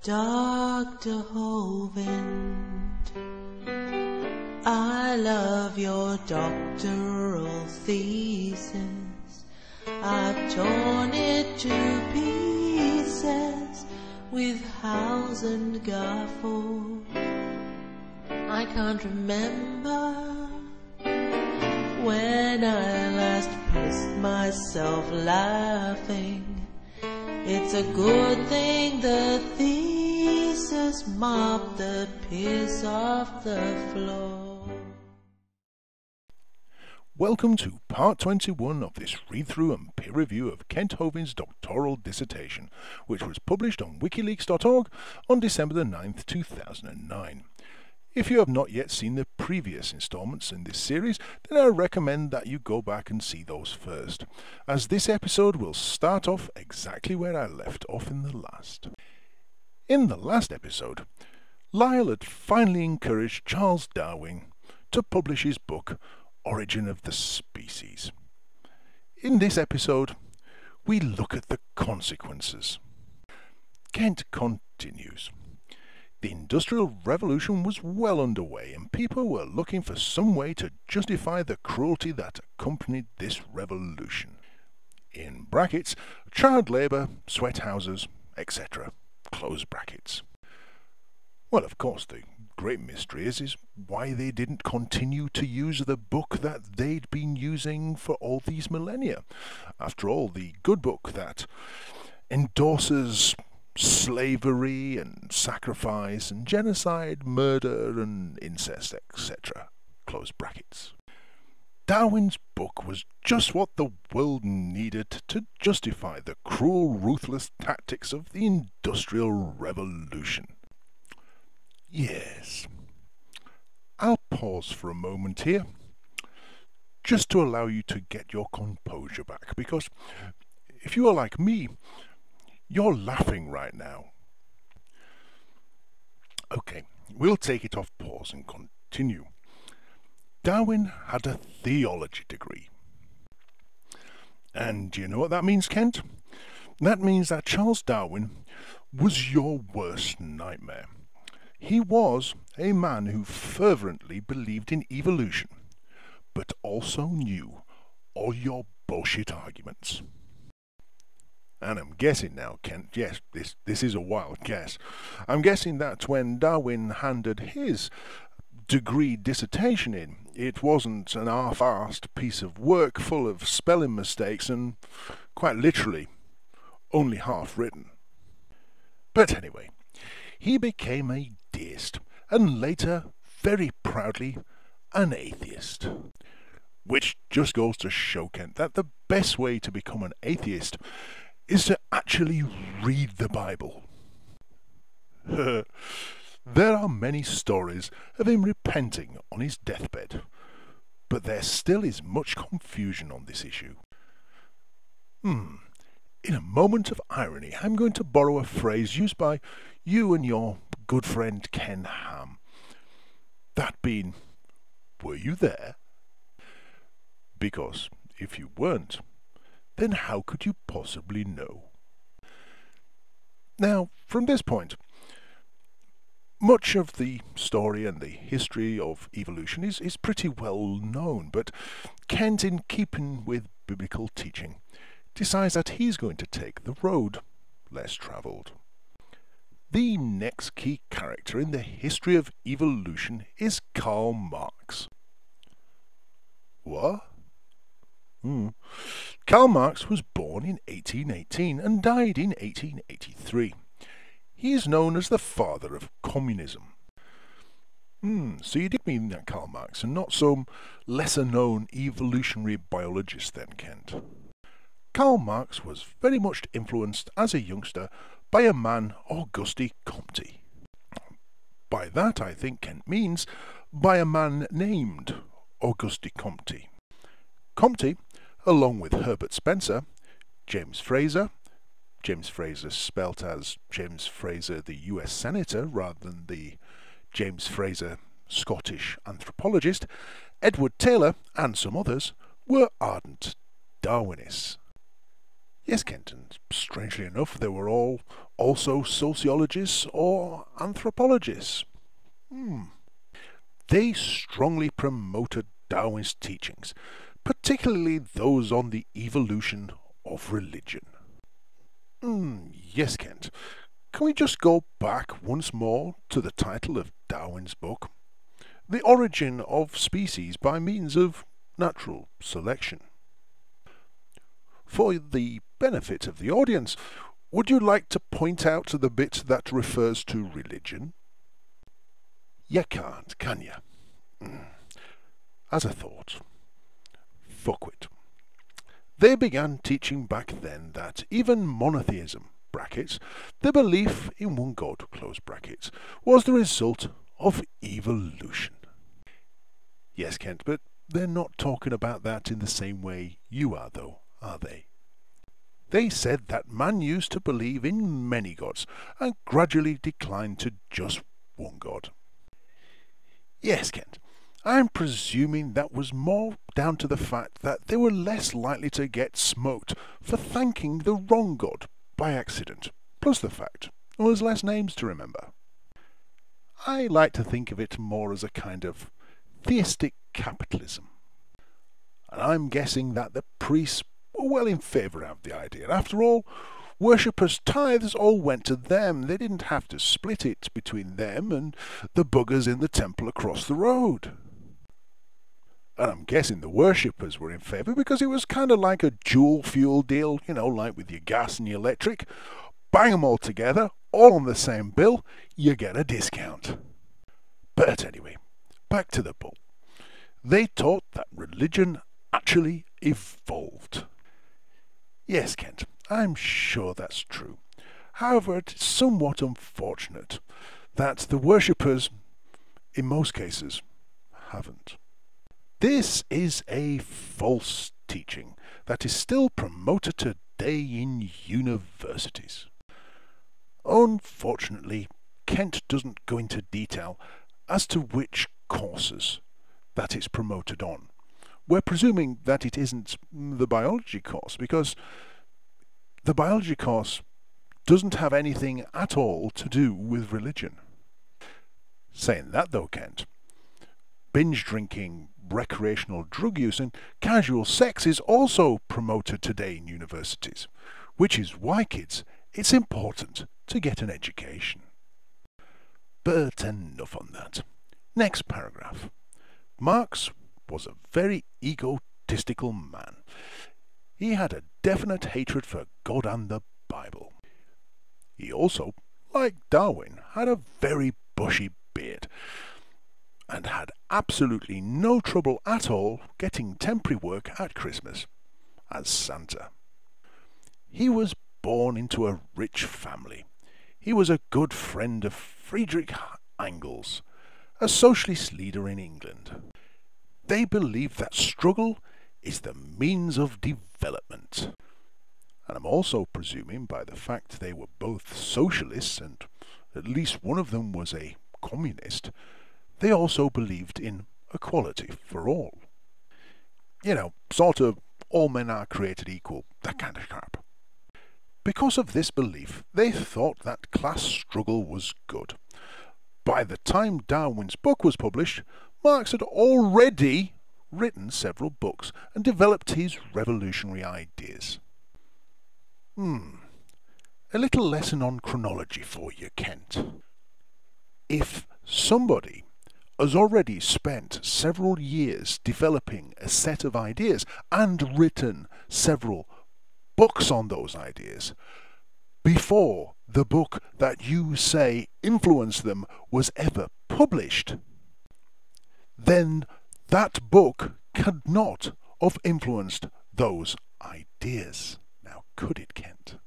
Dr. Hovind, I love your doctoral thesis. I've torn it to pieces with house and gaffle. I can't remember when I last pissed myself laughing. It's a good thing the thesis mopped the piss off the floor. Welcome to part 21 of this read-through and peer review of Kent Hovind's doctoral dissertation, which was published on wikileaks.org on December the 9th, 2009. If you have not yet seen the previous installments in this series, then I recommend that you go back and see those first, as this episode will start off exactly where I left off in the last. In the last episode, Lyell had finally encouraged Charles Darwin to publish his book, Origin of the Species. In this episode, we look at the consequences. Kent continues. The Industrial Revolution was well underway, and people were looking for some way to justify the cruelty that accompanied this revolution. In brackets, child labour, sweat houses, etc. Close brackets. Well, of course, the great mystery is why they didn't continue to use the book that they'd been using for all these millennia. After all, the good book that endorses slavery and sacrifice and genocide, murder and incest, etc. Close brackets. Darwin's book was just what the world needed to justify the cruel, ruthless tactics of the Industrial Revolution. Yes. I'll pause for a moment here, just to allow you to get your composure back, because if you are like me, you're laughing right now. Okay, we'll take it off pause and continue. Darwin had a theology degree. And do you know what that means, Kent? That means that Charles Darwin was your worst nightmare. He was a man who fervently believed in evolution, but also knew all your bullshit arguments. And I'm guessing now, Kent, yes, this is a wild guess. I'm guessing that when Darwin handed his degree dissertation in, it wasn't an half-arsed piece of work full of spelling mistakes and, quite literally, only half-written. But anyway, he became a deist, and later, very proudly, an atheist. Which just goes to show, Kent, that the best way to become an atheist is to actually read the Bible. There are many stories of him repenting on his deathbed, but there still is much confusion on this issue. In a moment of irony, I'm going to borrow a phrase used by you and your good friend Ken Ham. That being, were you there? Because if you weren't, then how could you possibly know? Now, from this point, much of the story and the history of evolution is pretty well known, but Kent, in keeping with biblical teaching, decides that he's going to take the road less travelled. The next key character in the history of evolution is Karl Marx. What? Karl Marx was born in 1818 and died in 1883. He is known as the father of communism. So you did mean that Karl Marx, and not some lesser-known evolutionary biologist then, Kent. Karl Marx was very much influenced as a youngster by a man, Auguste Comte. By that I think Kent means by a man named Auguste Comte. Comte, along with Herbert Spencer, James Fraser spelt as James Fraser the US Senator rather than the James Fraser Scottish anthropologist, Edward Taylor and some others were ardent Darwinists. Yes, Kent, and strangely enough, they were all also sociologists or anthropologists. They strongly promoted Darwin's teachings, particularly those on the evolution of religion. Yes, Kent. Can we just go back once more to the title of Darwin's book? The Origin of Species by Means of Natural Selection. For the benefit of the audience, would you like to point out the bit that refers to religion? You can't, can you? As I thought. Fuckwit. They began teaching back then that even monotheism, brackets, the belief in one God, close brackets, was the result of evolution. Yes, Kent, but they're not talking about that in the same way you are, though, are they? They said that man used to believe in many gods and gradually declined to just one God. Yes, Kent, I'm presuming that was more down to the fact that they were less likely to get smoked for thanking the wrong God by accident, plus the fact there was less names to remember. I like to think of it more as a kind of theistic capitalism. And I'm guessing that the priests were well in favour of the idea. After all, worshippers' tithes all went to them. They didn't have to split it between them and the buggers in the temple across the road. And I'm guessing the worshippers were in favour because it was kind of like a dual fuel deal, you know, like with your gas and your electric. Bang them all together, all on the same bill, you get a discount. But anyway, back to the book. They taught that religion actually evolved. Yes, Kent, I'm sure that's true. However, it's somewhat unfortunate that the worshippers, in most cases, haven't. This is a false teaching that is still promoted today in universities. Unfortunately, Kent doesn't go into detail as to which courses that it's promoted on. We're presuming that it isn't the biology course, because the biology course doesn't have anything at all to do with religion. Saying that though, Kent, binge drinking, recreational drug use and casual sex is also promoted today in universities, which is why, kids, it's important to get an education. But enough on that. Next paragraph. Marx was a very egotistical man. He had a definite hatred for God and the Bible. He also, like Darwin, had a very bushy beard and had absolutely no trouble at all getting temporary work at Christmas as Santa. He was born into a rich family. He was a good friend of Friedrich Engels, a socialist leader in England. They believe that struggle is the means of development. And I'm also presuming, by the fact they were both socialists and at least one of them was a communist, they also believed in equality for all. You know, sort of all men are created equal, that kind of crap. Because of this belief, they thought that class struggle was good. By the time Darwin's book was published, Marx had already written several books and developed his revolutionary ideas. A little lesson on chronology for you, Kent. If somebody has already spent several years developing a set of ideas and written several books on those ideas, before the book that you say influenced them was ever published, then that book could not have influenced those ideas. Now, could it, Kent?